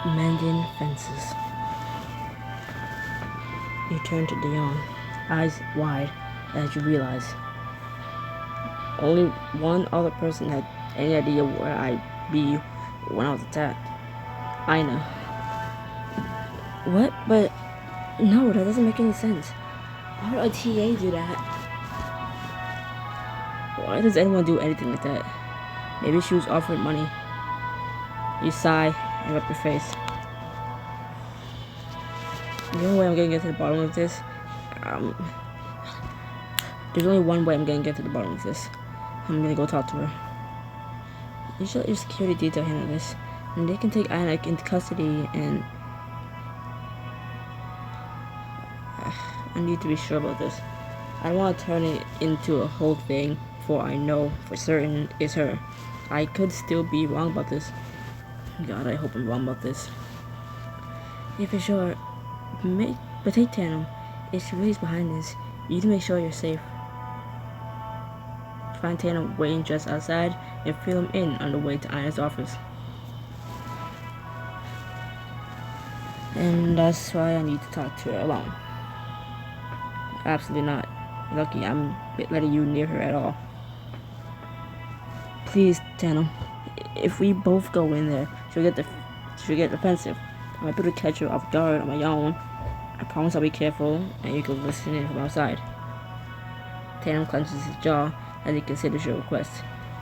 Mending fences. You turn to Dion, eyes wide, as you realize only one other person had any idea where I'd be when I was attacked. Ina. What? But no, that doesn't make any sense. Why would a TA do that? Why does anyone do anything like that? Maybe she was offered money. You sigh and rub your face. The only way I'm gonna get to the bottom of this, there's only one way I'm gonna get to the bottom of this. I'm gonna go talk to her. You should let your security detail handle this, and they can take Ina into custody. And I need to be sure about this. I don't want to turn it into a whole thing, for I know for certain it's her. I could still be wrong about this. God, I hope I'm wrong about this. Yeah, for sure. But take Tandem. If she really is behind this, you need to make sure you're safe. Find Tandem waiting just outside and fill him in on the way to Ina's office. And that's why I need to talk to her alone. Absolutely not. Lucky I'm letting you near her at all. Please, Tandem. If we both go in there, she'll get defensive. I might be able to catch her off guard on my own. I promise I'll be careful, and you can listen in from outside. Tandem clenches his jaw as he considers your request.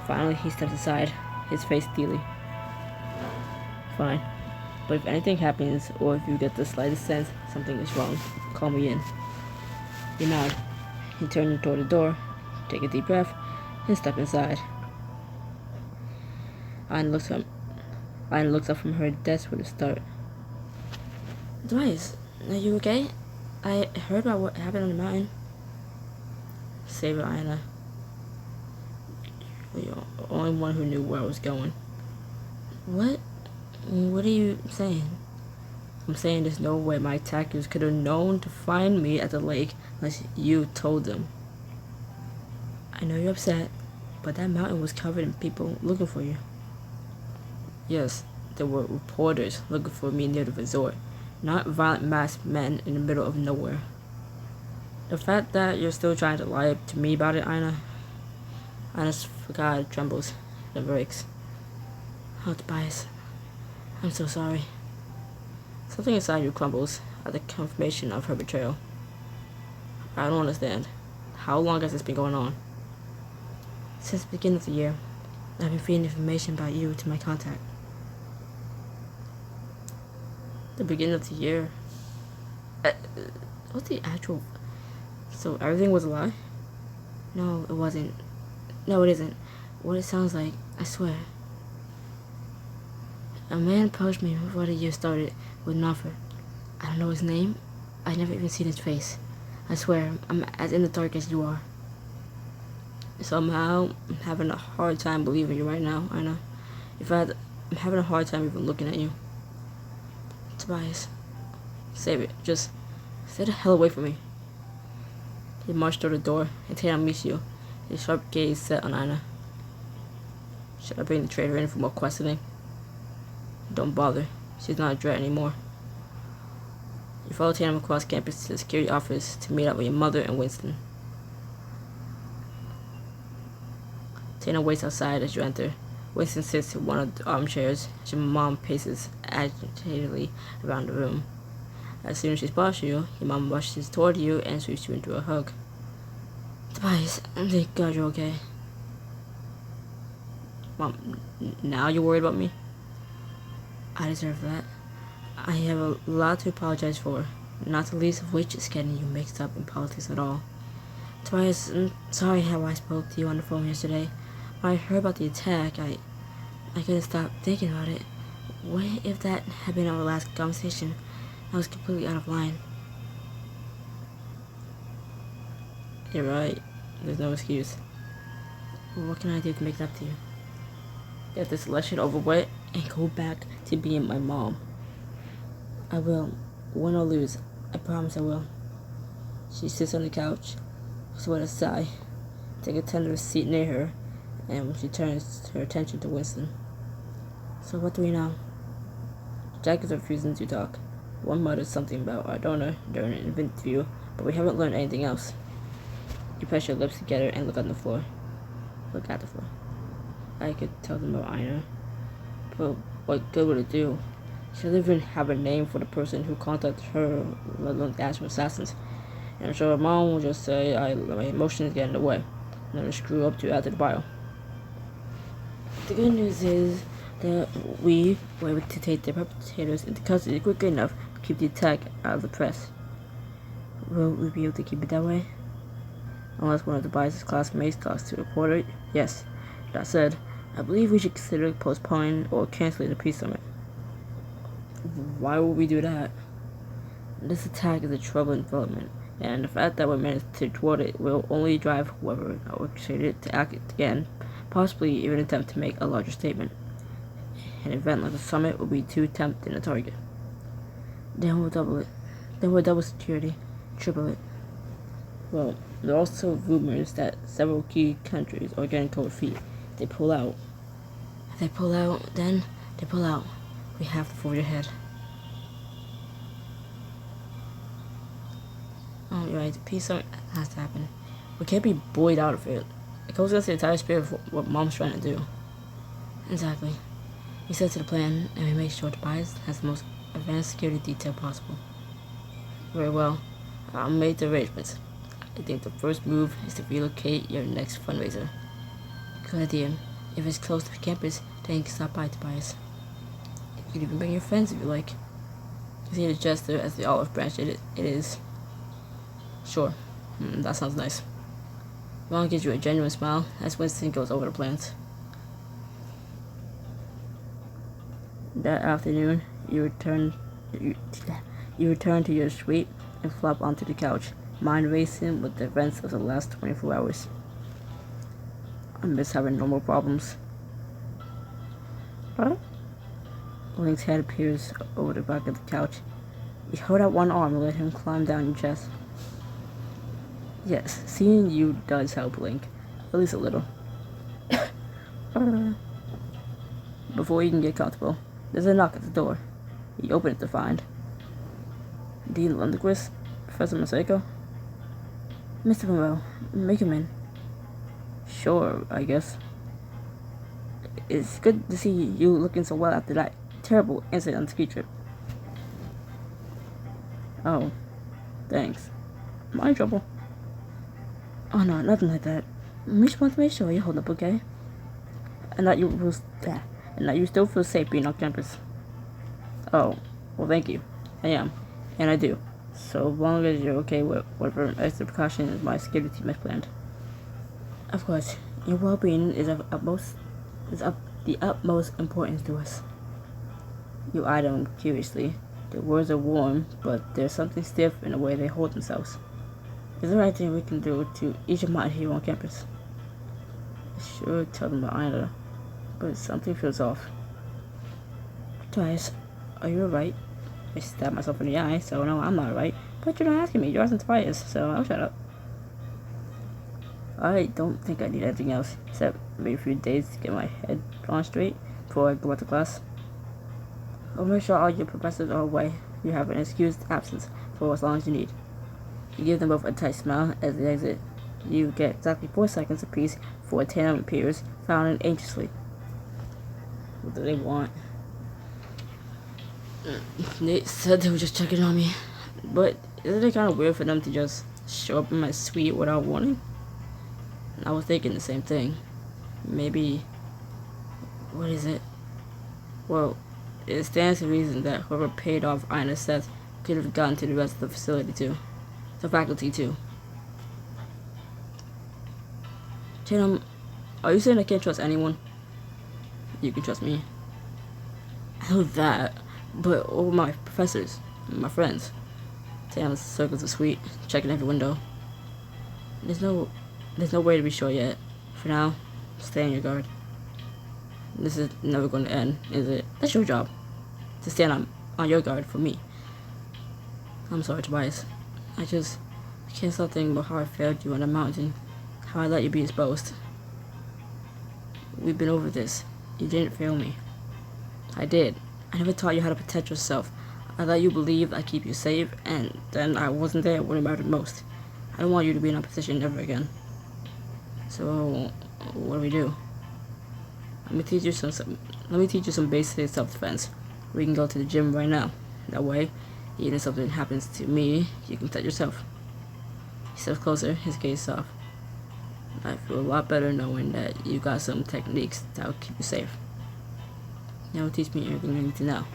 Finally, he steps aside, his face steely. Fine. But if anything happens, or if you get the slightest sense something is wrong, call me in. You nod. You turn toward the door, take a deep breath, and step inside. Ina looks up from her desk with a start. Dwight, are you okay? I heard about what happened on the mountain. Save it, Ina. You're the only one who knew where I was going. What? What are you saying? I'm saying there's no way my attackers could have known to find me at the lake unless you told them. I know you're upset, but that mountain was covered in people looking for you. Yes, there were reporters looking for me near the resort, not violent masked men in the middle of nowhere. The fact that you're still trying to lie to me about it, Ina's facade trembles, then breaks. Oh, Tobias, I'm so sorry. Something inside you crumbles at the confirmation of her betrayal. I don't understand. How long has this been going on? Since the beginning of the year, I've been feeding information about you to my contact. The beginning of the year? What's the actual... So everything was a lie? No, it wasn't. No, it isn't. What it sounds like, I swear. A man approached me before the year started with an offer. I don't know his name. I've never even seen his face. I swear, I'm as in the dark as you are. Somehow, I'm having a hard time believing you right now, Ina. In fact, I'm having a hard time even looking at you. Tobias, save it. Just stay the hell away from me. He marched toward the door, and Tandem meets you, his sharp gaze set on Ina. Should I bring the traitor in for more questioning? Don't bother. She's not a threat anymore. You follow Tandem across campus to the security office to meet up with your mother and Winston. Tandem waits outside as you enter. Winston sits in one of the armchairs as your mom paces agitatedly around the room. As soon as she spots you, your mom rushes toward you and sweeps you into a hug. Tobias, thank God you're okay. Mom, now you're worried about me? I deserve that. I have a lot to apologize for, not the least of which is getting you mixed up in politics at all. Tobias, I'm sorry how I spoke to you on the phone yesterday. When I heard about the attack, I couldn't stop thinking about it. What if that had been our last conversation? I was completely out of line. You're right. There's no excuse. What can I do to make it up to you? Get this election over with and go back to being my mom. I will. Win or lose. I promise I will. She sits on the couch, with a sigh, take a tender seat near her, and she turns her attention to Winston. So what do we know? Jack is refusing to talk. One mutters something about our donor during an interview, but we haven't learned anything else. You press your lips together and look at the floor. I could tell them about Ina, but what good would it do? She doesn't even have a name for the person who contacted her, let alone the actual assassins. And I'm sure her mom will just say my emotions get in the way, and I'll screw up to add to the bio. The good news is that we were able to take the perpetrators into custody quickly enough to keep the attack out of the press. Will we be able to keep it that way? Unless one of the biased classmates talks to a reporter, yes. That said, I believe we should consider postponing or canceling the peace summit. Why would we do that? This attack is a troubling development, and the fact that we managed to thwart it will only drive whoever orchestrated it to act again, possibly even attempt to make a larger statement. An event like the summit will be too tempting a target. Then we'll double it. Then we'll double security, triple it. Well, there are also rumors that several key countries are getting cold feet. If they pull out, then they pull out. We have to forge ahead. Oh, you're right. The peace summit has to happen. We can't be bullied out of it. It goes against the entire spirit of what Mom's trying to do. Exactly. We set to the plan, and we make sure Tobias has the most advanced security detail possible. Very well. I'll make the arrangements. I think the first move is to relocate your next fundraiser. Good idea. If it's close to the campus, then you can stop by Tobias. You can even bring your friends if you like. You see the gesture as the olive branch it is. Sure. That sounds nice. Ron gives you a genuine smile as Winston goes over the plans. That afternoon, you return to your suite and flop onto the couch, mind racing with the events of the last 24 hours. I miss having normal problems. What? Link's head appears over the back of the couch. You hold out one arm and let him climb down your chest. Yes, seeing you does help, Link. At least a little. Before you can get comfortable, there's a knock at the door. You open it to find Dean Lundquist, Professor Masako. Mr. Monroe, make him in. Sure, I guess. It's good to see you looking so well after that terrible incident on the ski trip. Oh, thanks. Am I in trouble? Oh no, nothing like that. We just want to make sure you hold up, okay? And that you still feel safe being on campus. Oh, well, thank you. I am, and I do. So long as you're okay with whatever extra precautions my security team has planned. Of course, your well-being is of the utmost importance to us. You eyed him curiously. The words are warm, but there's something stiff in the way they hold themselves. Is there anything we can do to ease your mind here on campus? I should tell them about Ina, but something feels off. Tobias, are you alright? I stabbed myself in the eye, so no, I'm not alright. But you're not asking me, you're asking Tobias, so I'll shut up. I don't think I need anything else, except maybe a few days to get my head on straight before I go back to class. I'll make sure all your professors are away. You have an excused absence for as long as you need. You give them both a tight smile as they exit. You get exactly 4 seconds apiece before Tatum appears, frowning anxiously. What do they want? Nate said they were just checking on me. But isn't it kind of weird for them to just show up in my suite without warning? I was thinking the same thing. Maybe... What is it? Well, it stands to reason that whoever paid off Ina's Seth could have gotten to the rest of the facility too. The faculty too. Tatum, are you saying I can't trust anyone? You can trust me. I know that, but all my professors, my friends. Tatum circles the suite, checking every window. There's no way to be sure yet. For now, stay on your guard. This is never going to end, is it? That's your job. To stand on your guard for me. I'm sorry, Tobias. I can't stop thinking about how I failed you on the mountain. How I let you be exposed. We've been over this. You didn't fail me. I did. I never taught you how to protect yourself. I let you believe I keep you safe, and then I wasn't there when it mattered most. I don't want you to be in a position ever again. So, what do we do? Let me teach you some basic self-defense. We can go to the gym right now. That way, even if something happens to me, you can protect yourself. He steps closer, his gaze soft. I feel a lot better knowing that you got some techniques that'll keep you safe. Now teach me everything you need to know.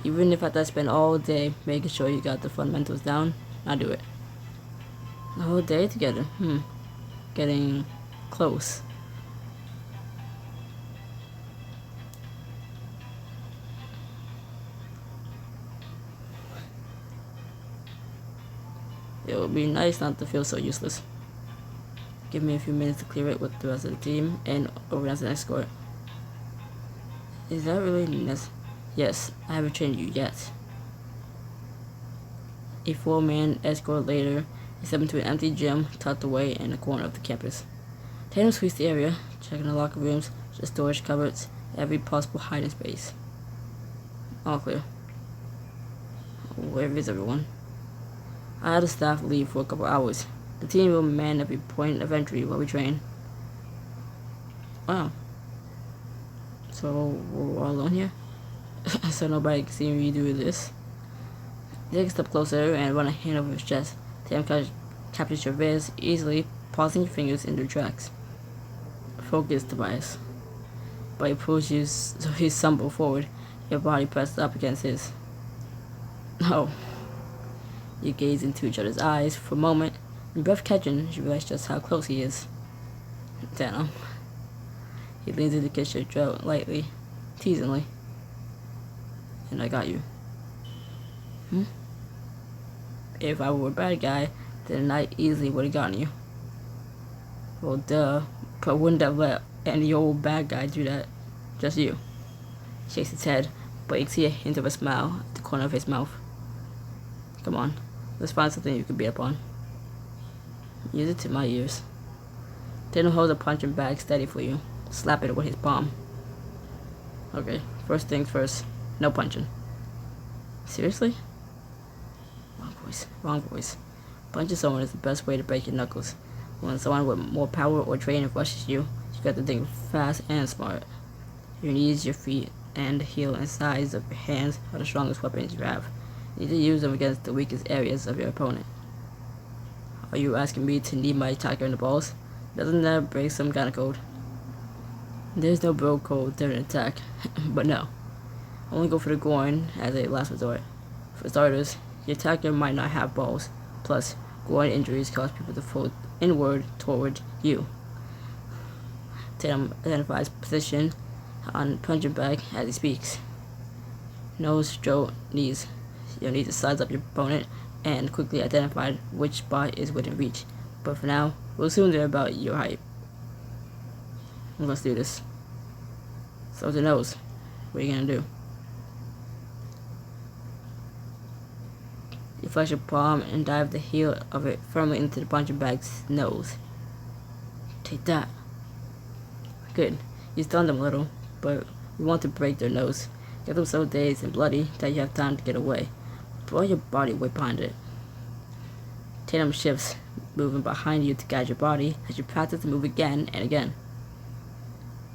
Even if I have to spend all day making sure you got the fundamentals down, I'll do it. The whole day together. Getting close. It would be nice not to feel so useless. Give me a few minutes to clear it with the rest of the team and organize the escort. Is that really necessary? Yes, I haven't trained you yet. A 4-man escort later is stepped into an empty gym tucked away in a corner of the campus. Tatum sweeps the area, checking the locker rooms, the storage cupboards, every possible hiding space. All clear. Where is everyone? I had the staff leave for a couple hours. The team will man every point of entry while we train. Wow. So we're all alone here? So nobody can see me do this. Take a step closer and run a hand over his chest. Tam captures your wrist easily, pausing your fingers in their tracks. Focus, Tobias. But he pulls you so he stumbles forward, your body pressed up against his. Oh. You gaze into each other's eyes for a moment, and breath catching, you realize just how close he is. Damn. He leans in to kiss your throat lightly, teasingly. And I got you. If I were a bad guy, then I easily would have gotten you. Well, duh, but wouldn't have let any old bad guy do that. Just you. He shakes his head, but you can see a hint of a smile at the corner of his mouth. Come on, let's find something you can beat up on. Use it to my ears. Daniel holds a punching bag steady for you. Slap it with his palm. Okay, first things first. No punching. Seriously? Wrong voice. Punching someone is the best way to break your knuckles. When someone with more power or training rushes you, you got to think fast and smart. Your knees, your feet, and the heel and sides of your hands are the strongest weapons you have. You need to use them against the weakest areas of your opponent. Are you asking me to knee my attacker in the balls? Doesn't that break some kind of code? There's no bro code during an attack, but no. Only go for the groin as a last resort. For starters, your attacker might not have balls. Plus, groin injuries cause people to fold inward toward you. Tatum identifies position on punching bag as he speaks. Nose, throat, knees. You'll need to size up your opponent and quickly identify which spot is within reach. But for now, we'll assume they're about your height. Let's do this. So the nose. What are you gonna do? You flex your palm and dive the heel of it firmly into the punching bag's nose. Take that. Good. You stunned them a little, but we want to break their nose. Get them so dazed and bloody that you have time to get away. Throw your body weight behind it. Tatum shifts, moving behind you to guide your body as you practice to move again and again.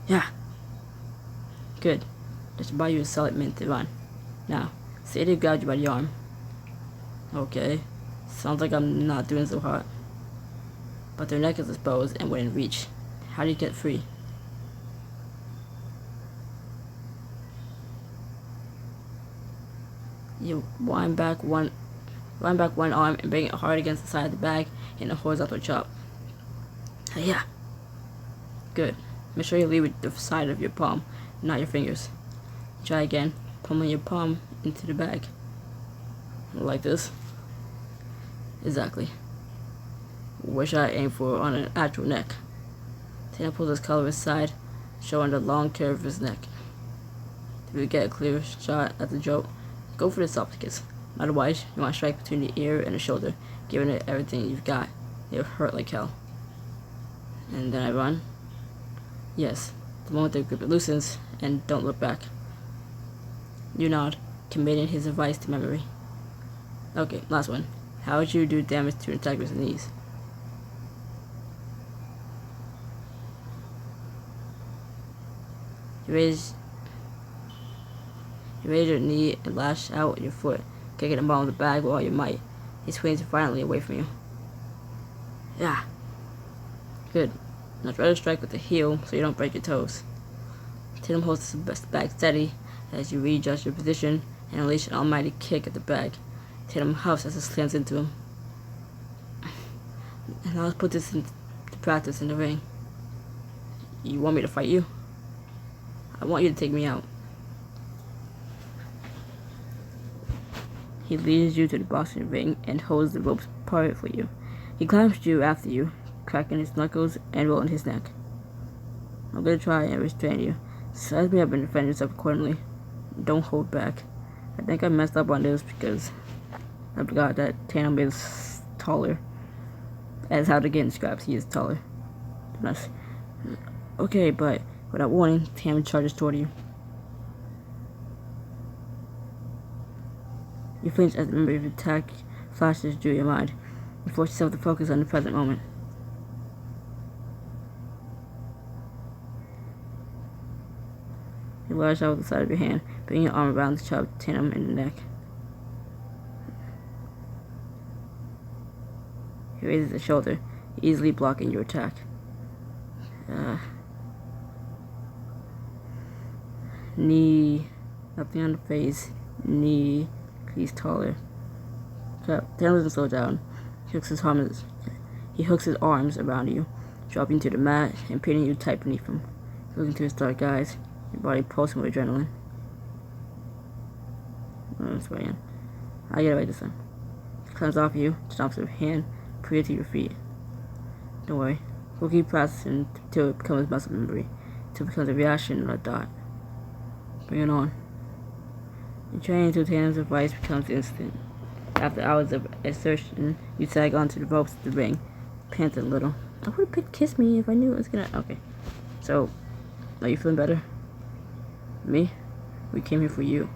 Yeah. Good. That should buy you a solid minute to run. Now, say they grab you by the arm. Okay. Sounds like I'm not doing so hot. But their neck is exposed and within reach. How do you get free? You wind back one arm and bring it hard against the side of the bag in a horizontal chop. Yeah. Good. Make sure you lead with the side of your palm, not your fingers. Try again, pummeling your palm into the bag. Like this. Exactly. Wish I aimed for on an actual neck. Tatum pulls his collar aside, showing the long curve of his neck. If you get a clear shot at the joke, go for the esophagus. Otherwise, you want to strike between the ear and the shoulder, giving it everything you've got. It'll hurt like hell. And then I run. Yes, the moment the grip loosens, and don't look back. You nod, committing his advice to memory. Okay, last one. How would you do damage to an attacker's knees? You raise your knee and lash out with your foot, kicking the bottom of the bag with all your might. He swings violently away from you. Yeah. Good. Now try to strike with the heel so you don't break your toes. Tatum holds the bag steady as you readjust your position and unleash an almighty kick at the bag. Tatum huffs as it slams into him. And now let's put this into practice in the ring. You want me to fight you? I want you to take me out. He leads you to the boxing ring and holds the ropes apart for you. He climbs you after you, cracking his knuckles and rolling his neck. I'm going to try and restrain you. Size me up and defend yourself accordingly. Don't hold back. I think I messed up on this because I forgot that Tatum is taller. As how to get in scraps, he is taller. Okay, but without warning, Tatum charges toward you. You flinch as the memory of the attack flashes through your mind. You force yourself to focus on the present moment. You lash out with the side of your hand, bringing your arm around the chopped Tatum in the neck. He raises his shoulder, easily blocking your attack. Knee, nothing on the face, knee, he's taller. Tatum doesn't slow down. He hooks his arms around you, dropping to the mat and pinning you tight beneath him. Looking into his dark eyes, your body pulsing with adrenaline. That's right, Ian. I get it right this time. He climbs off you, stomps your hand, put you to your feet. Don't worry. We'll keep practicing until it becomes muscle memory, until it becomes a reaction or a dot. Bring it on. You train until Tatum's advice becomes instant. After hours of exertion, you sag onto the ropes of the ring, panting a little. I would have picked Kiss Me if I knew it was gonna... Okay. So, are you feeling better? Me? We came here for you.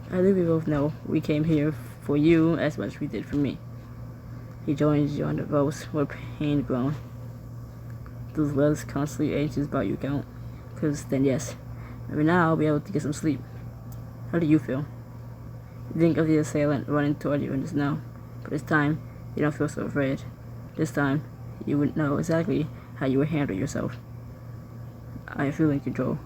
I think we both know we came here for you as much as we did for me. He joins you on the ropes where pain grown. Those legs constantly anxious about your count. Because then yes, maybe now I'll be able to get some sleep. How do you feel? You think of the assailant running toward you in the snow, but this time, you don't feel so afraid. This time, you would know exactly how you would handle yourself. I feel in control.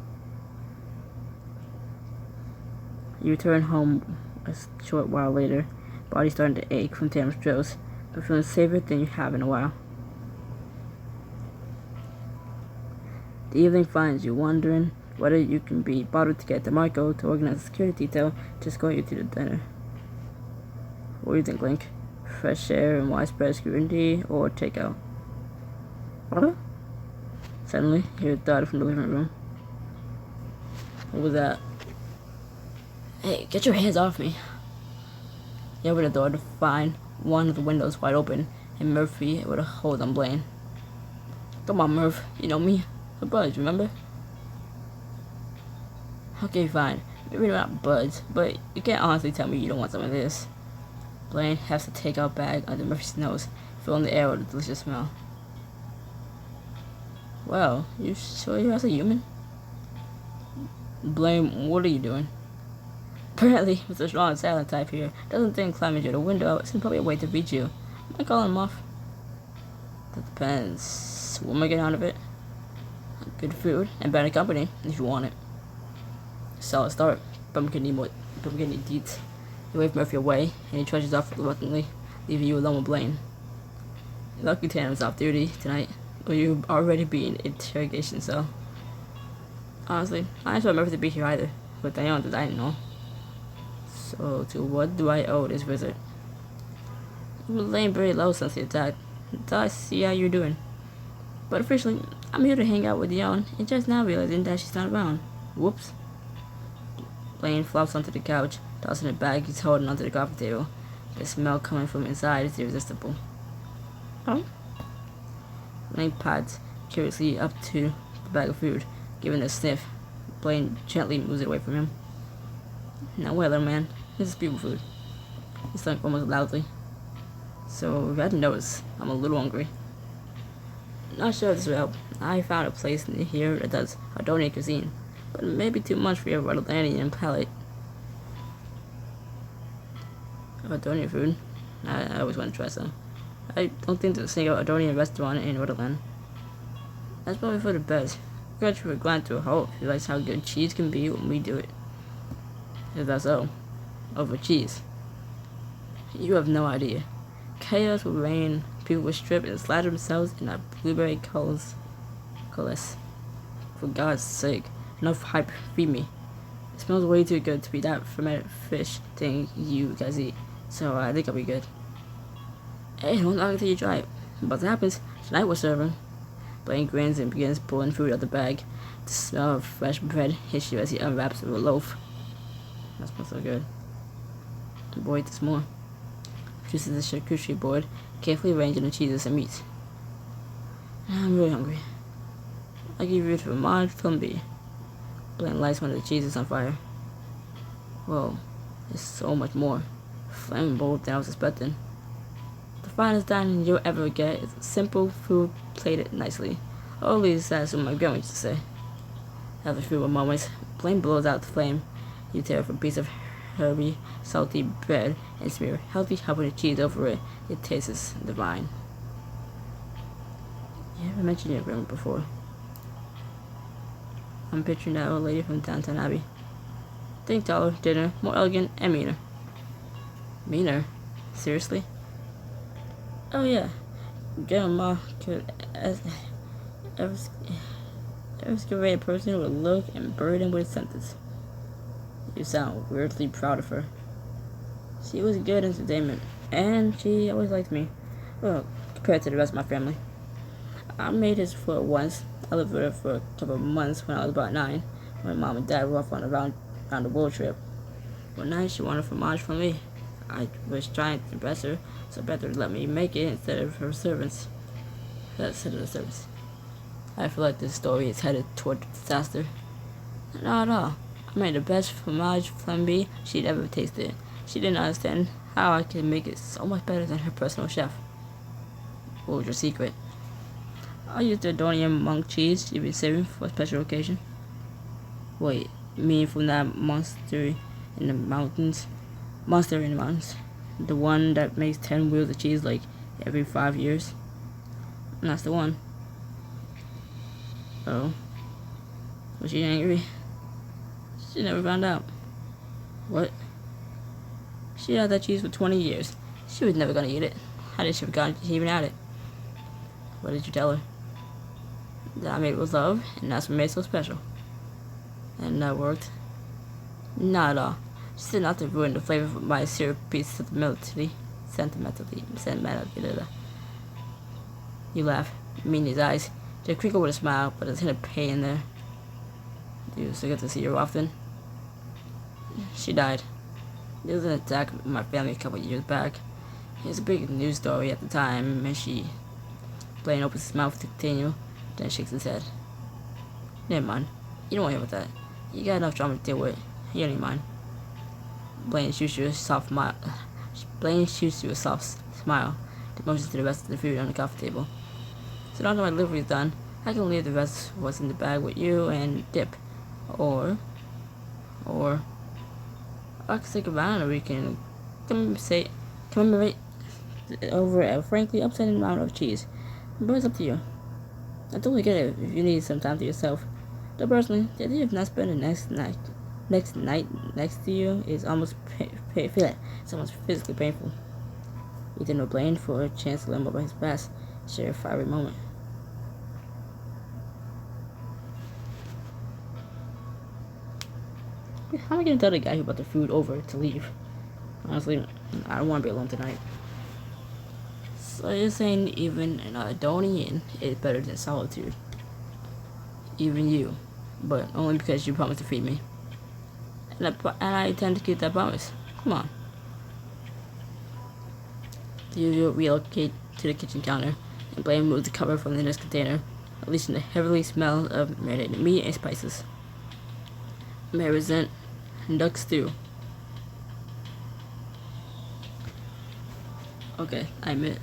You return home a short while later, body starting to ache from Tatum's drills, but feeling safer than you have in a while. The evening finds you wondering whether you can be bothered to get DeMarco to organize a security detail to escort you to the dinner. What do you think, Link? Fresh air and widespread scrutiny, or takeout? What? Suddenly, you hear a thud from the living room. What was that? Hey, get your hands off me. You open the door to find one of the windows wide open, and Murphy with a hold on Blaine. Come on, Murph. You know me. We're buds, remember? Okay, fine. Maybe we're not buds, but you can't honestly tell me you don't want some of this. Blaine has the takeout bag under Murphy's nose, filling the air with a delicious smell. Well, you sure you're as a human? Blaine, what are you doing? Apparently, with a strong silent type here, doesn't think climbing through the window is probably a way to reach you. Am I calling him off? That depends. What am I getting out of it? Good food and better company, if you want it. Solid start, but I'm gonna need more. But I'm gonna need deets. You wave Murphy away, and he trudges off reluctantly, leaving you alone with Blaine. Lucky Tatum's off duty tonight, or you'd already be in interrogation cell. Honestly, I didn't want Murphy to be here either, but I didn't know. So, to what do I owe this visit? You were laying very low since the attack, until I see how you're doing. But officially, I'm here to hang out with Yon, and just now realizing that she's not around. Whoops. Blaine flops onto the couch, tossing the bag he's holding onto the coffee table. The smell coming from inside is irresistible. Oh? Blaine pads curiously up to the bag of food, giving it a sniff. Blaine gently moves it away from him. Now wait, little man. This is people food. He sung almost loudly. So if you hadn't noticed, I'm a little hungry. Not sure if this will help. I found a place near here that does Ardonian cuisine, but maybe too much for your Rutherlandian palate. Ardonian food? I always want to try some. I don't think there's a single Ardonian restaurant in Rutherland. That's probably for the best. Gretchen would glad to hope he likes how good cheese can be when we do it. If that's so, over cheese. You have no idea. Chaos would reign, people would strip and slather themselves in that blueberry colas. For God's sake, enough hype, feed me. It smells way too good to be that fermented fish thing you guys eat, so I think I'll be good. Hey, don't knock until you try it. But that happens, tonight we're serving. Blaine grins and begins pulling food out the bag. The smell of fresh bread hits you as he unwraps a loaf. That smells so good. The boy eats more. Produces the charcuterie board, carefully arranging the cheeses and meats. I'm really hungry. I give you the fromage flambé. Blaine lights one of the cheeses on fire. Whoa, there's so much more. Flammable than I was expecting. The finest dining you'll ever get is simple food plated nicely. Or at least that's what my grandma used to say. After a few moments, Blaine blows out the flame. You tear off a piece of herby, salty bread and smear healthy jalapeno cheese over it. It tastes divine. You haven't mentioned your grandma before. I'm picturing that old lady from Downtown Abbey. Think taller, thinner, more elegant, and meaner. Meaner? Seriously? Oh yeah. Grandma could excavate a person with a look and burden with a sentence. You sound weirdly proud of her. She was good entertainment, and she always liked me. Well, compared to the rest of my family. I made his foot once. I lived with her for a couple of months when I was about 9, when Mom and Dad were off on a round the world trip. One night she wanted fromage from me. I was trying to impress her, so better to let me make it instead of the servants. I feel like this story is headed toward disaster. Not at all. I made the best fromage flambé she'd ever tasted. She didn't understand how I could make it so much better than her personal chef. What was your secret? I used the Ardonian monk cheese she'd been saving for a special occasion. Wait, you mean from that monster in the mountains? Monster in the mountains. The one that makes 10 wheels of cheese like every 5 years? And that's the one. Oh. Was she angry? She never found out. What? She had that cheese for 20 years. She was never gonna eat it. How did she forgot she even had it? What did you tell her? That I made it with love, and that's what made it so special. And that worked? Not at all. She said not to ruin the flavor of my syrupy sentimentally. You laugh. You mean his eyes. They crinkle with a smile, but there's a hint of pain in there. Do you still get to see her often? She died. There was an attack on my family a couple of years back. It was a big news story at the time, and she... Blaine opens his mouth to continue, then shakes his head. Never mind. You don't want to hear about that. You got enough drama to deal with. You don't need mine. Blaine shoots you a soft smile. That motions to the rest of the food on the coffee table. So now that my delivery is done, I can leave the rest of what's in the bag with you and dip. Or I can take a banana. We can commemorate over a frankly upsetting amount of cheese. But it's up to you. I totally get it if you need some time to yourself. Though personally, the idea of not spending the next night next to you is almost it's almost physically painful. You didn't know Blaine for a chance to learn more about his past, share a fiery moment. How am I gonna tell the guy who brought the food over to leave? Honestly, I don't want to be alone tonight. So you're saying even an Ardonian is better than solitude? Even you, but only because you promised to feed me. And I intend to keep that promise. Come on. You relocate to the kitchen counter, and Blaine moves the cover from the next container, releasing the heavily smell of marinated meat and spices. May resent duck stew. Okay, I admit.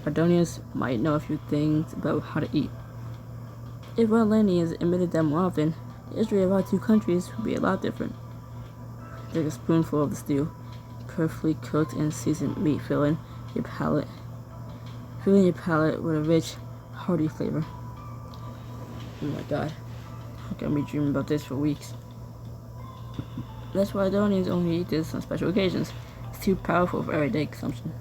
Ardonians might know a few things about how to eat. If Atlanteans admitted them more often, the history of our two countries would be a lot different. Take a spoonful of the stew, perfectly cooked and seasoned meat filling your palate with a rich, hearty flavor. Oh my god, how can I be dreaming about this for weeks? That's why Ardonians only eat this on special occasions. It's too powerful for everyday consumption.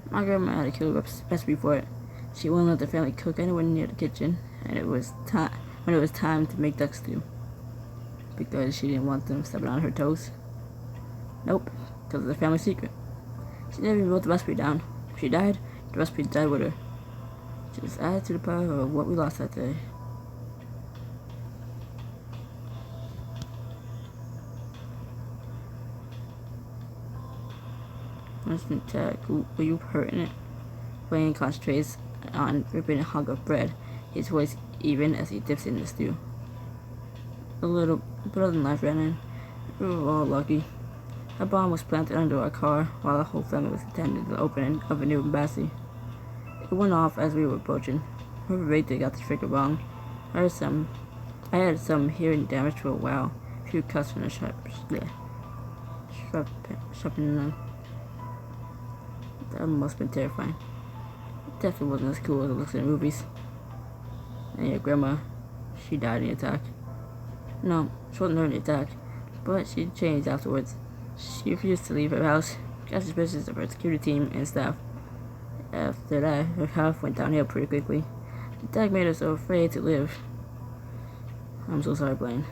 My grandma had a killer recipe for it. She wouldn't let the family cook anywhere near the kitchen, and when it was time to make duck stew, because she didn't want them stepping on her toes. Nope, because it's a family secret. She never even wrote the recipe down. When she died, the recipe died with her. Just add to the power of what we lost that day. Winston Tag, were you hurting it? Wayne concentrates on ripping a hunk of bread, his voice even as he dips in the stew. A little, but other than life ran in. We were all lucky. A bomb was planted under our car while the whole family was attending the opening of a new embassy. It went off as we were approaching. Whoever rated got the trigger wrong. I had some hearing damage for a while. A few cuts from the sharpening them. That must have been terrifying. It definitely wasn't as cool as it looks in the movies. And your grandma, she died in the attack. No, she wasn't hurt in the attack, but she changed afterwards. She refused to leave her house, got suspicious of her security team and staff. After that, her health went downhill pretty quickly. The attack made her so afraid to live. I'm so sorry, Blaine.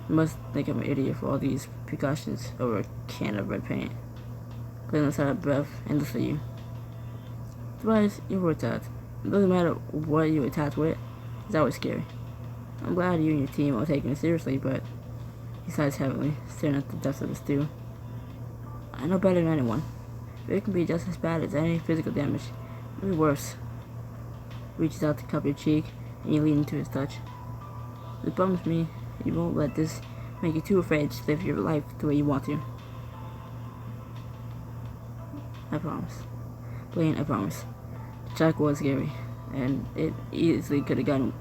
You must think I'm an idiot for all these precautions over a can of red paint. Blaine was out of breath and looked at you. Surprise, you were attacked. It doesn't matter what you were attacked with, it's always scary. I'm glad you and your team are taking it seriously, but he sighs heavily, staring at the depths of the stew. I know better than anyone. It can be just as bad as any physical damage, maybe worse. Reaches out to cup your cheek, and you lean into his touch. It bums me you won't let this make you too afraid to live your life the way you want to. I promise. Blaine, I promise. The attack was scary, and it easily could have been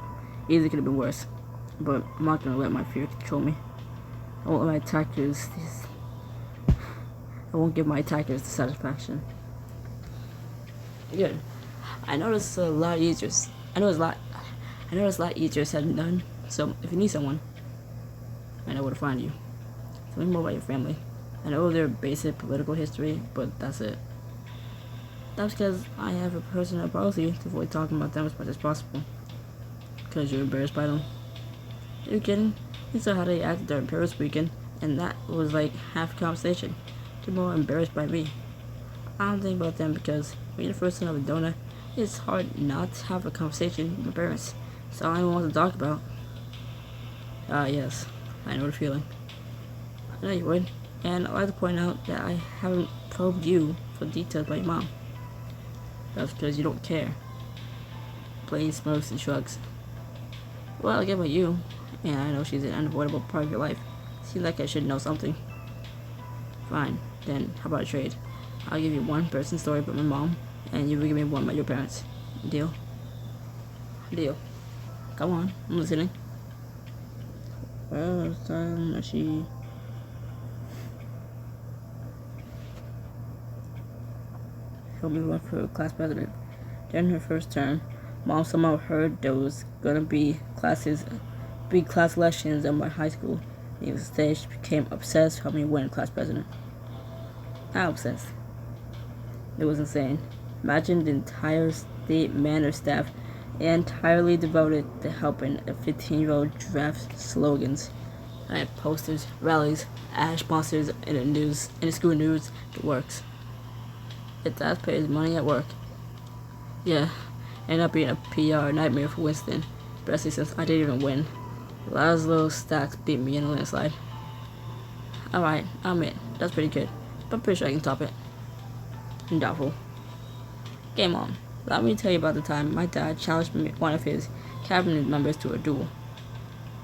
worse. But I'm not gonna let my fear control me. I won't give my attackers the satisfaction. Good. I know it's a lot easier said than done. So if you need someone, I know where to find you. Tell me more about your family. I know their basic political history, but that's it. That's because I have a personal policy to avoid talking about them as much as possible. Because you're embarrassed by them. Are you kidding? You saw how they acted during Paris weekend, and that was like half a conversation. They're more embarrassed by me. I don't think about them because when you're the first son of a donor, it's hard not to have a conversation with my parents. It's all anyone wants to talk about. Yes, I know the feeling. I know you would, and I'd like to point out that I haven't probed you for details about your mom. That's because you don't care. Blaine smokes and shrugs. Well, I get about you, and I know she's an unavoidable part of your life. Seems like I should know something. Fine, then how about a trade? I'll give you one person story about my mom, and you will give me one about your parents. Deal? Deal. Come on, I'm listening. Well, it's time that she... helped me run for class president. During her first term, Mom somehow heard there was gonna be class elections at my high school. Instead, she became obsessed with helping me win class president. Not obsessed. It was insane. Imagine the entire state manor staff entirely devoted to helping a 15-year-old draft slogans. I had posters, rallies, ad sponsors in the school news. It works. The taxpayers' money at work. Yeah, ended up being a PR nightmare for Winston, especially since I didn't even win. Laszlo Stacks beat me in a landslide. Alright, I'll admit, that's pretty good, but I'm pretty sure I can top it. Doubtful. Game on. Allow me to tell you about the time my dad challenged one of his cabinet members to a duel.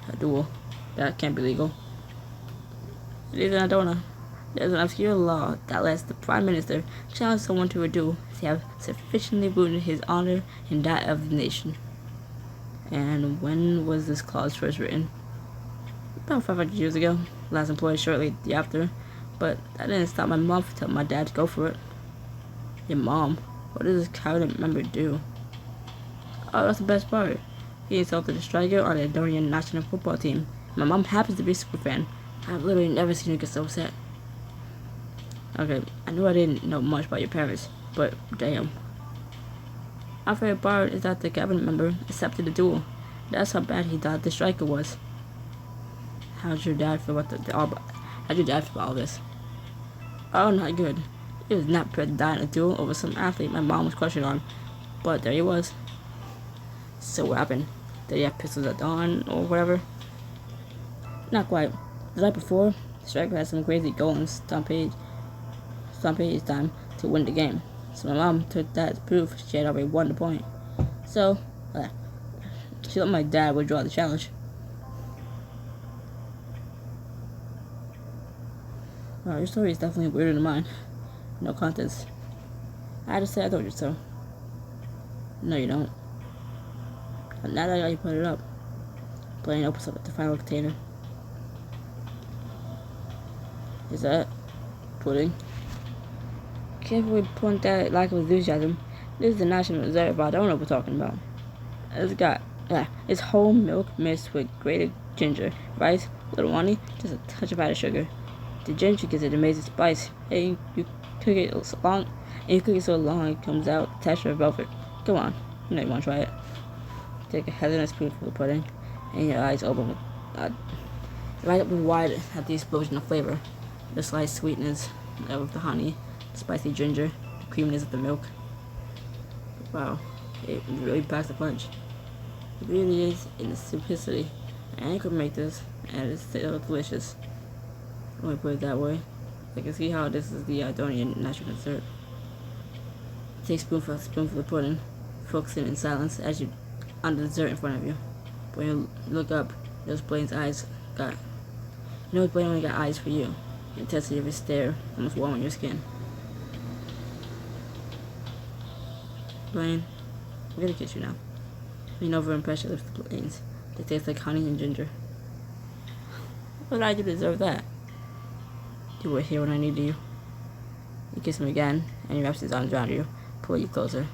A duel? That can't be legal. It is in Arizona. There's an obscure law that lets the Prime Minister challenge someone to a duel if they have sufficiently wounded his honor and that of the nation. And when was this clause first written? About 500 years ago. Last employed shortly after. But that didn't stop my mom from telling my dad to go for it. Your mom? What does this cabinet member do? Oh, that's the best part. He insulted a striker on the Adonian national football team. My mom happens to be a super fan. I've literally never seen her get so upset. Okay, I knew I didn't know much about your parents, but damn. My favorite part is that the cabinet member accepted the duel. That's how bad he thought the striker was. How'd your dad feel about all this? Oh, not good. He was not prepared to die in a duel over some athlete my mom was crushing on. But there he was. So what happened? Did he have pistols at dawn or whatever? Not quite. The night before, the striker had some crazy goal in Stampede time to win the game. So my mom took that as proof she had already won the point. So, she let my dad withdraw the challenge. Well, your story is definitely weirder than mine. No contents. I just said I told you so. No, you don't. Now that you put it up, Blaine opens up the final container. Is that pudding? Can't really point that lack of enthusiasm. This is the National Reserve, but I don't know what we're talking about. It's whole milk mixed with grated ginger, rice, little honey, just a touch of added sugar. The ginger gives it amazing spice, and you cook it so long, it comes out the texture of velvet. Come on, you know you want to try it. Take a hesitant spoonful of pudding, and your eyes open wide at the explosion of flavor, the slight sweetness of the honey, the spicy ginger, the creaminess of the milk. Wow, it really packs a punch. It really is in the simplicity. I could make this, and it's still delicious. Let me put it that way. I can see how this is the Adonian national dessert. Take spoonful of pudding, focusing in silence as you on the dessert in front of you. When you look up, Blaine only got eyes for you. The intensity of his stare almost warm on your skin. Blaine, I'm gonna kiss you now. Lean over and press your lips to Blaine's. They taste like honey and ginger. What did I do to deserve that? You were here when I needed you. You kiss him again, and he wraps his arms around you, pull you closer.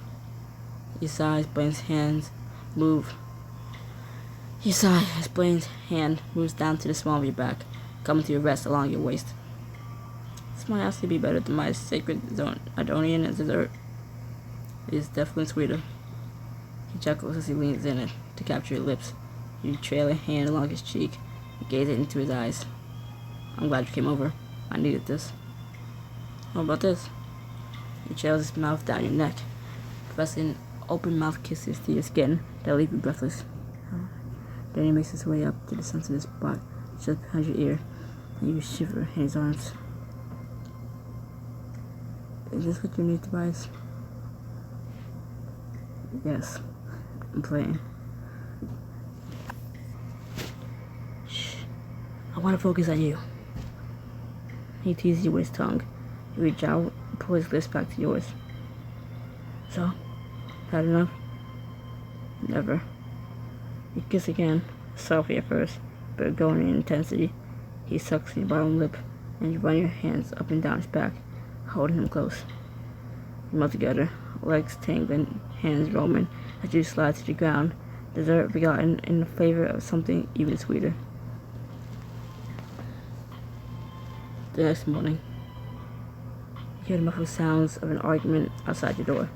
You sigh as Blaine's hand moves down to the small of your back, coming to your rest along your waist. This might actually be better than my sacred Adonian dessert. It is definitely sweeter. He chuckles as he leans in it to capture your lips. You trail a hand along his cheek and gaze it into his eyes. I'm glad you came over. I needed this. What about this? He trails his mouth down your neck, pressing open mouth kisses to your skin that leave you breathless. Then he makes his way up to the sensitive spot just behind your ear, and you shiver in his arms. Is this what you need, Tobias? Yes, I'm playing. Shh. I want to focus on you. He teases you with his tongue. You reach out and pull his lips back to yours. So, had enough? Never. You kiss again, softly at first, but going in intensity. He sucks your bottom lip, and you run your hands up and down his back, holding him close. You melt together, legs tingling, hands roaming, as you slide to the ground, dessert begotten in the flavor of something even sweeter. The next morning, you hear the muffled sounds of an argument outside your door.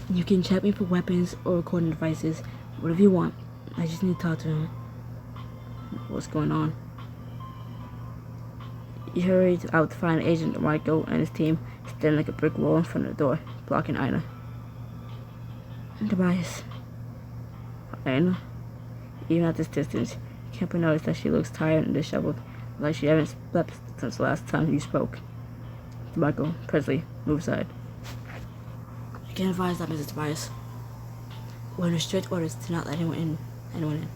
You can check me for weapons or recording devices, whatever you want. I just need to talk to him. What's going on? You hurry out to find Agent Michael and his team standing like a brick wall in front of the door, blocking Ina. Tobias. Ina? Even at this distance, you can't but notice that she looks tired and disheveled, like she hasn't slept since the last time you spoke. Michael, Presley, move aside. I can't advise that, Mrs. Tobias. We're under strict orders to not let anyone in.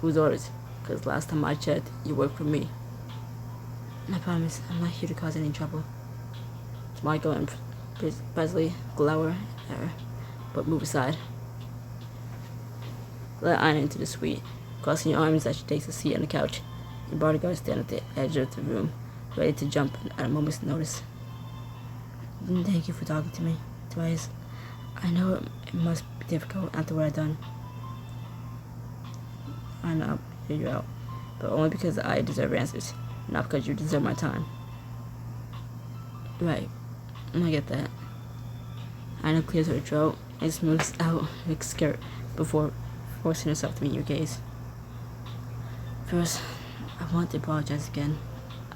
Whose orders? Because last time I checked, you worked for me. I promise, I'm not here to cause any trouble. Michael and Presley glower at her, but move aside. Let Ina into the suite, crossing your arms as she takes a seat on the couch. Your bodyguards stand at the edge of the room, ready to jump at a moment's notice. Thank you for talking to me twice. I know it must be difficult after what I've done. I know I'll hear you out, but only because I deserve answers, not because you deserve my time. Right, I get that. Ina clears her throat and smooths out her skirt before forcing herself to meet your gaze. First, I want to apologize again.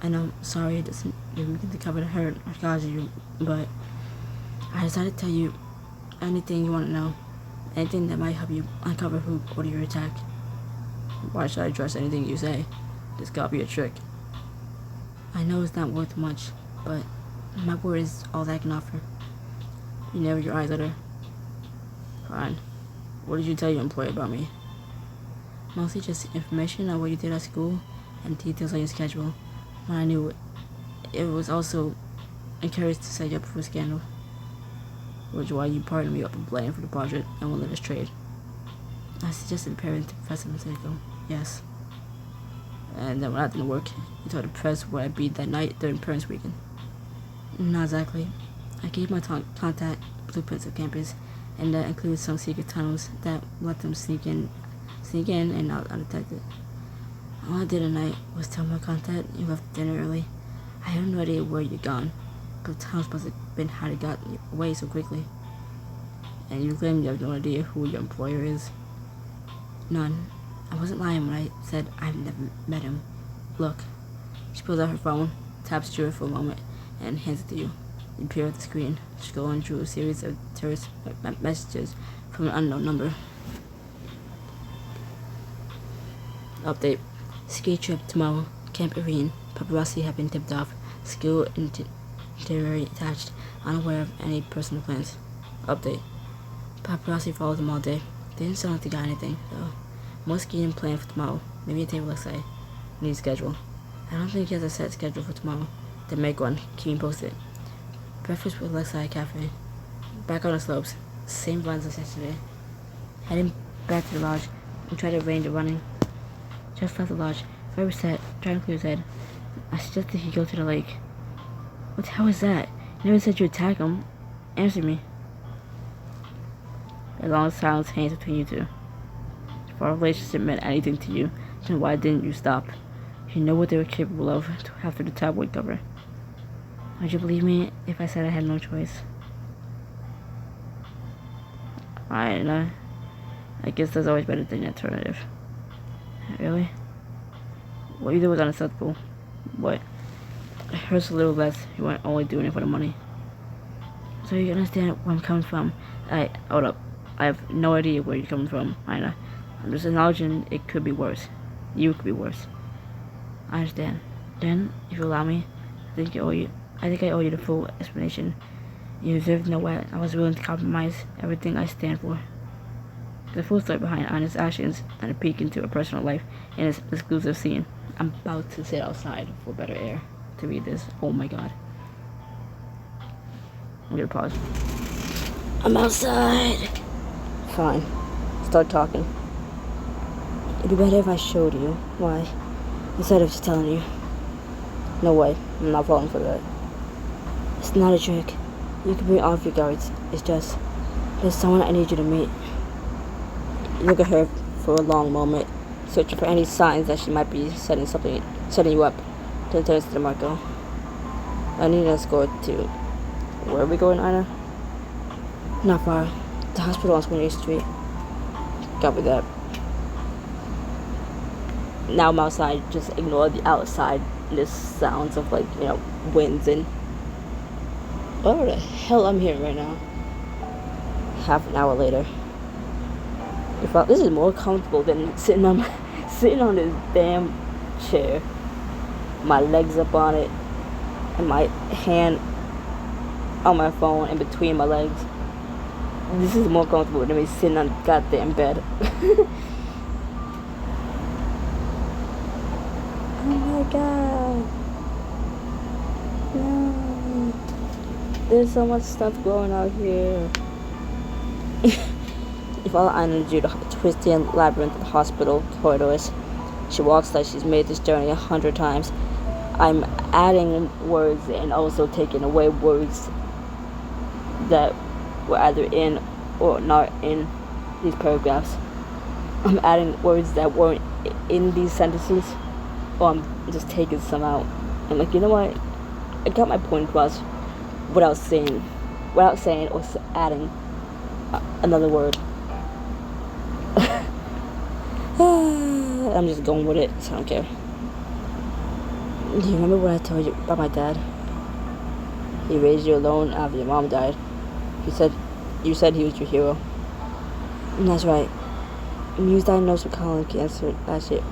I know, sorry, it doesn't mean to cover the hurt or cause you, but I decided to tell you anything you want to know, anything that might help you uncover who ordered your attack. Why should I trust anything you say? This gotta be a trick. I know it's not worth much, but my word is all that I can offer. You never your eyes at her. Fine. What did you tell your employer about me? Mostly just information on what you did at school and details on your schedule. When I knew it was also encouraged to set you up for a scandal. Which is why you partnered me up in blame for the project and won't let us trade. I suggested the parent to Professor Maseko. Yes. And then when that didn't work, you told the press where I'd be that night during parents' weekend. Not exactly. I gave my contact blueprints of campus, and that includes some secret tunnels that let them sneak in and out undetected. All I did at night was tell my contact you left dinner early. I had no idea where you'd gone, but the tunnels must have been how you got away so quickly. And you claim you have no idea who your employer is. None. I wasn't lying when I said I've never met him. Look. She pulls out her phone, taps through it for a moment, and hands it to you. You peer at the screen, scrolling through a series of terrorist messages from an unknown number. Update. Ski trip tomorrow. Camp Irene. Paparazzi have been tipped off. Skill itinerary attached. Unaware of any personal plans. Update. Paparazzi followed them all day. They didn't sound like they got anything, though. More skiing planned for tomorrow. Maybe a table, let's say. Need schedule. I don't think he has a set schedule for tomorrow. Then make one. Keep me posted. Breakfast with Lexi Cafe. Back on the slopes. Same lines as yesterday. Heading back to the lodge. We tried to arrange a running. Just left the lodge. Very set. Trying to clear his head. I suggested he go to the lake. What the hell is that? You never said you attack him. Answer me. A long silence hangs between you two. If our relationship meant anything to you, then why didn't you stop? You know what they were capable of after the tabloid cover. Would you believe me if I said I had no choice? I guess there's always better than the alternative. Really? What you did was unacceptable. But it hurts a little less. You weren't only doing it for the money. So you understand where I'm coming from. Hold up. I have no idea where you're coming from, Ina. I'm just acknowledging it could be worse. You could be worse. I understand. Then, if you allow me, I think I owe you the full explanation. You deserve to know why I was willing to compromise everything I stand for. The full story behind Ina's actions and a peek into her personal life in this exclusive scene. I'm about to sit outside for better air to read this. Oh my god. I'm gonna pause. I'm outside. Fine. Start talking. It'd be better if I showed you why, instead of just telling you. No way. I'm not falling for that. It's not a trick. You can bring all of your guards. It's just, there's someone I need you to meet. You look at her for a long moment, searching for any signs that she might be setting you up. Then turns to DeMarco. I need an escort to... Where are we going, Ina? Not far. The hospital on 28th Street. Copy that. Now I'm outside. Just ignore the outside. There's sounds of winds and... What the hell I'm hearing right now? Half an hour later. This is more comfortable than sitting on this damn chair. My legs up on it, and my hand on my phone in between my legs. This is more comfortable than me sitting on the goddamn bed. Oh my god. There's so much stuff going out here. If all I know to do the twisty labyrinth of the hospital corridors. She walks like she's made this journey 100 times. I'm adding words and also taking away words that were either in or not in these paragraphs. I'm adding words that weren't in these sentences, or I'm just taking some out. And like, you know what? I got my point across without saying or adding another word. I'm just going with it, so I don't care. Do you remember what I told you about my dad? He raised you alone after your mom died. You said he was your hero. And that's right. He was diagnosed with colon cancer last year.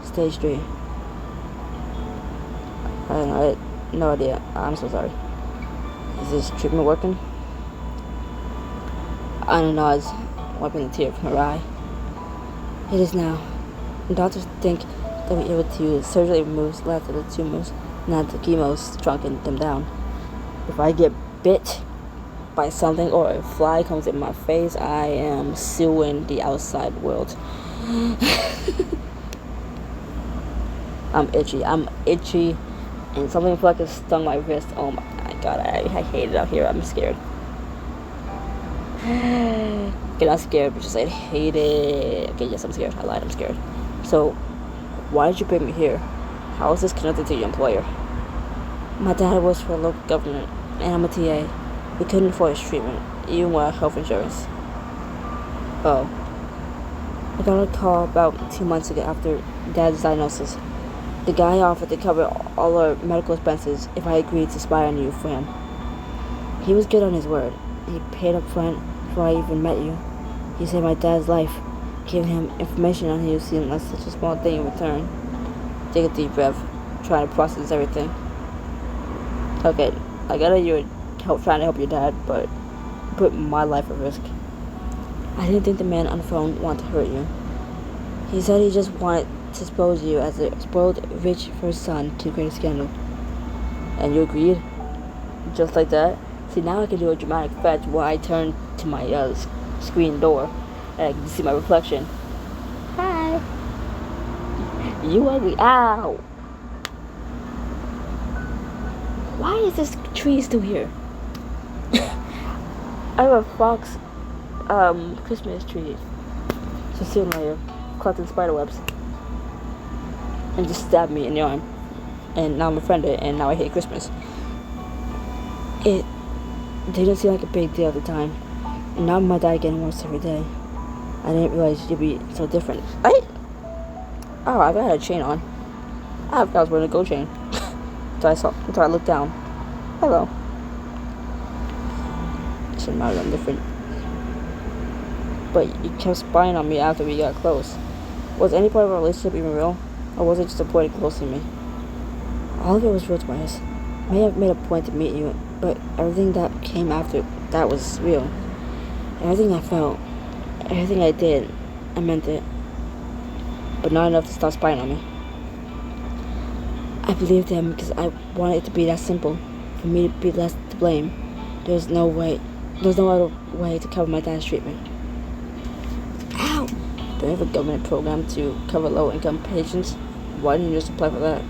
Stage 3. I had no idea. I'm so sorry. Is this treatment working? Anna nods, wiping a tear from her eye. It is now. Doctors think they'll be able to surgically remove less of the tumors, not the chemo's shrunken them down. If I get bit by something or a fly comes in my face, I am suing the outside world. I'm itchy, and something fucking stung my wrist. Oh my god, I hate it out here. I'm scared. Okay, not scared, but just I hate it. Okay, yes, I'm scared. I lied, I'm scared. So, why did you bring me here? How is this connected to your employer? My dad works for a local government, and I'm a TA. We couldn't afford his treatment, even without health insurance. Oh. I got a call about 2 months ago after Dad's diagnosis. The guy offered to cover all our medical expenses if I agreed to spy on you for him. He was good on his word. He paid up front before I even met you. He saved my dad's life, giving him information on you seemed like such a small thing in return. Take a deep breath, trying to process everything. Okay, I got it, you're trying to help your dad, but put my life at risk. I didn't think the man on the phone wanted to hurt you. He said he just wanted to expose you as a spoiled, rich first son to create a scandal. And you agreed? Just like that? See, now I can do a dramatic effect where I turn to my screen door and I can see my reflection. Hi! You ugly. Ow! Why is this tree still here? I have a fox Christmas tree. So soon later, collecting spider webs. And just stabbed me in the arm. And now I'm offended, and now I hate Christmas. It didn't seem like a big deal at the time. And now my dad getting worse every day. I didn't realize you'd be so different. Oh, I've had a chain on. I was wearing a gold chain. Until I looked down. Hello. Shouldn't matter, I'm different. But you kept spying on me after we got close. Was any part of our relationship even real? Or was it just a point of closing me? All of it was real to my eyes. May have made a point to meet you, but everything that came after that was real. Everything I felt, everything I did, I meant it. But not enough to stop spying on me. I believed him because I wanted it to be that simple, for me to be less to blame. There's no other way to cover my dad's treatment. Ow! Do I have a government program to cover low-income patients? Why didn't you just apply for that?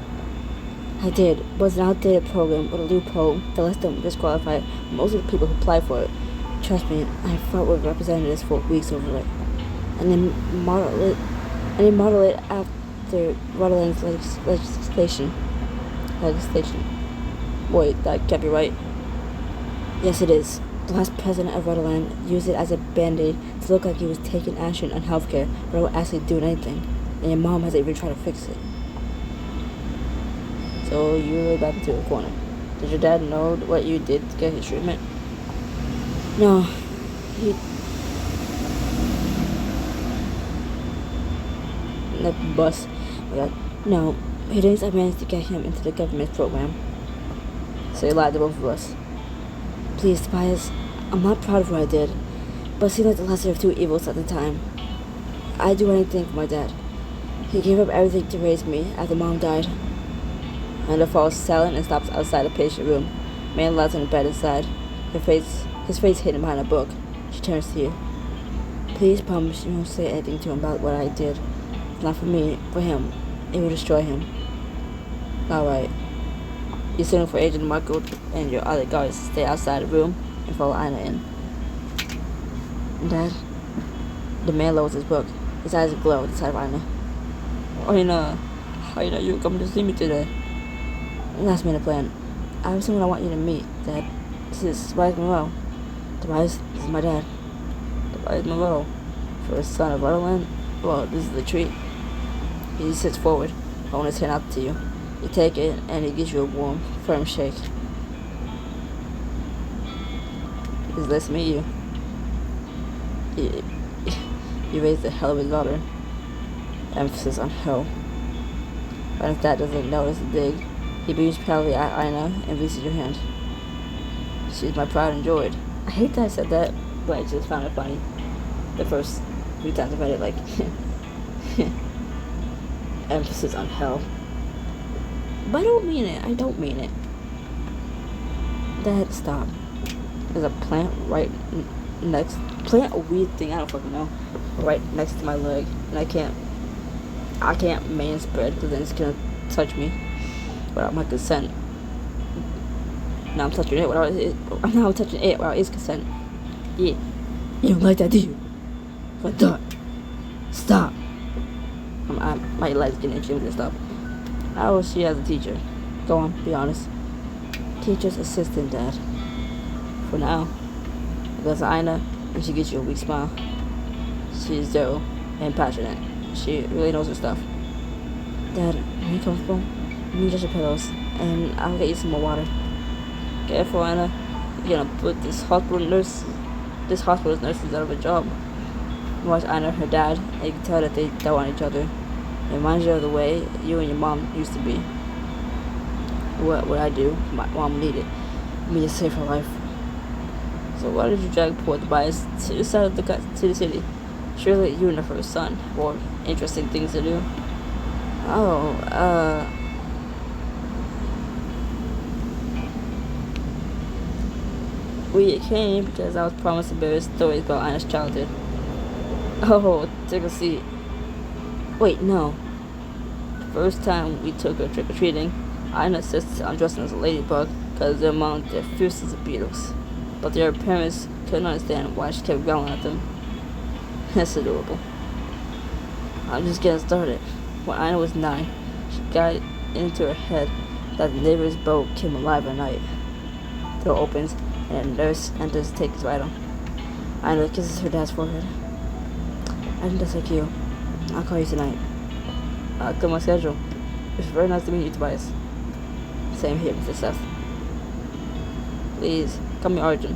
I did, but it was an outdated program with a loophole that lets them disqualify most of the people who apply for it. Trust me, I fought with representatives for weeks over it. And then model it after Rhode Island's legislation. Wait, that can't be right. Yes, it is. The last president of Rhode Island used it as a band-aid to look like he was taking action on healthcare without actually doing anything. And your mom hasn't even tried to fix it. So you really back into a corner. Did your dad know what you did to get his treatment? No. No, he thinks I managed to get him into the government program. So you lied to both of us. Please, Tobias, I'm not proud of what I did, but it seemed like the lesser of two evils at the time. I'd do anything for my dad. He gave up everything to raise me after Mom died. And the falls silent and stops outside the patient room. Man lies on the bed inside, his face hidden behind a book. She turns to you. Please promise you won't say anything to him about what I did. It's not for me, for him. It will destroy him. Alright. You're sitting for Agent Michael and your other guards to stay outside the room and follow Ina in. Dad? The man lowers his book. His eyes glow at the sight of Ina. Ina, you come to see me today. Last minute plan. I have someone I want you to meet, Dad. This is Tobias Monroe. Tobias, this is my dad. Tobias Monroe. First son of Rutherland. Well, this is a treat. He sits forward, holding his hand out to you. You take it, and he gives you a warm, firm shake. He's nice to meet you. You raised the hell of his daughter. Emphasis on hell. But if Dad doesn't notice the dig, he beams proudly at Ina and releases your hand. She's my pride and joy. I hate that I said that, but I just found it funny. The first few times I've read it, like, emphasis on hell. But I don't mean it. Dad, stop. There's a plant right next. Plant a weird thing. I don't fucking know. Right next to my leg, and I can't man spread because then it's gonna touch me without my consent. Now I'm touching it without his consent. Yeah. You don't like that, do you? What the? Stop. My leg's getting itchy with this stuff. How was she as a teacher? Go on, be honest. Teacher's assistant, Dad. For now. That's Ina, and she gives you a weak smile. She's thorough and passionate. She really knows her stuff. Dad, are you comfortable? Give me just your pillows, and I'll get you some more water. Careful, Ina. You're gonna put this hospital's nurses out of a job. You watch Ina and her dad, and you can tell that they don't want each other. It reminds you of the way you and your mom used to be. What would I do? My mom needed me to save her life. So why did you drag poor Tobias to the side of to the city? Surely you and her first son have more interesting things to do. We came because I was promised to bear stories about Ina's childhood. Oh, take a seat. Wait, no. The first time we took her trick-or-treating, Ina insisted on dressing as a ladybug because they're among the fiercest of beetles. But their parents couldn't understand why she kept growling at them. That's adorable. I'm just getting started. When Ina was 9, she got into her head that the neighbor's boat came alive at night. The door opens, and a nurse enters to take his vital. Ina kisses her dad's forehead. I think that's like you. I'll call you tonight. I'll clear my schedule. It's very nice to meet you, Tobias. Same here, Mr. Seth. Please, call me Arjun.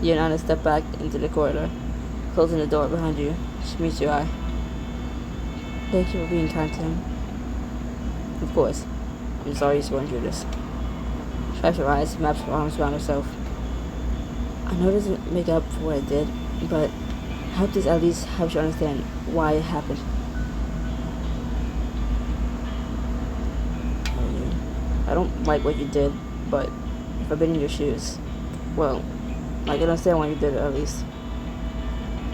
You and Ina step back into the corridor, closing the door behind you. She meets your eye. Thank you for being kind to him. Of course. I'm sorry she's going through this. She wipes her eyes, wraps her arms around herself. I know it doesn't make up for what I did, but I hope this at least helps you understand why it happened. I don't like what you did, but if I've been in your shoes, well, I can understand why you did it at least.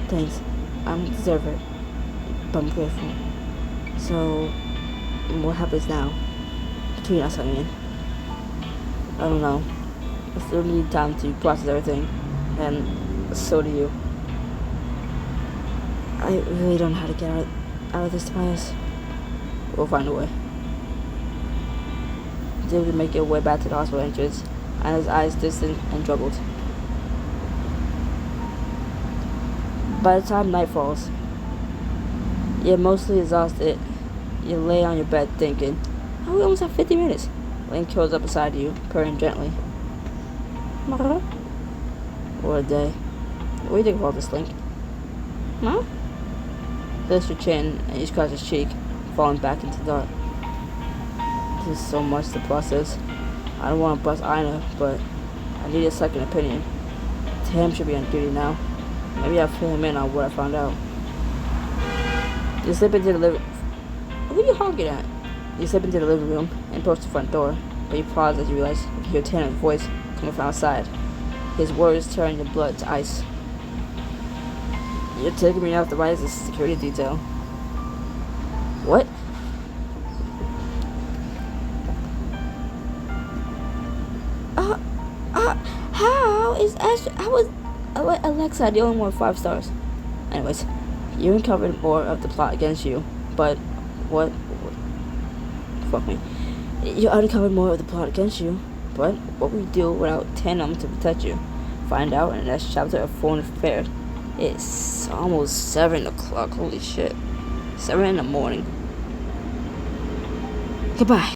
Thanks. I don't deserve it, but I'm grateful. So, what happens now? Between us, I mean. I don't know. I still need time to process everything, and so do you. I really don't know how to get out of this, Tobias. We'll find a way. Did we make your way back to the hospital entrance, and his eyes distant and troubled. By the time night falls, you're mostly exhausted. You lay on your bed thinking, oh, we almost have 50 minutes. Link curls up beside you, purring gently. What a day. What do you think of all this, Link? Huh? Lifts your chin and you scratch his cheek, falling back into the dark. This is so much to process. I don't want to bust Ina, but I need a second opinion. Tam should be on duty now. Maybe I'll fill him in on what I found out. You slip into the living... Who are you honking at? You slip into the living room and approach the front door. but you pause as you realize you hear Tanner's voice coming from outside. His words turn your blood to ice. You're taking me off the ride as a security detail. What? How is Ashley? How was Alexa the only one with 5 stars? Anyways, you uncovered more of the plot against you, but what? Fuck me. You uncovered more of the plot against you, but what will you do without Tandem to protect you? Find out in the next chapter of Foreign Affairs. It's almost 7 o'clock. Holy shit. 7 in the morning. Goodbye.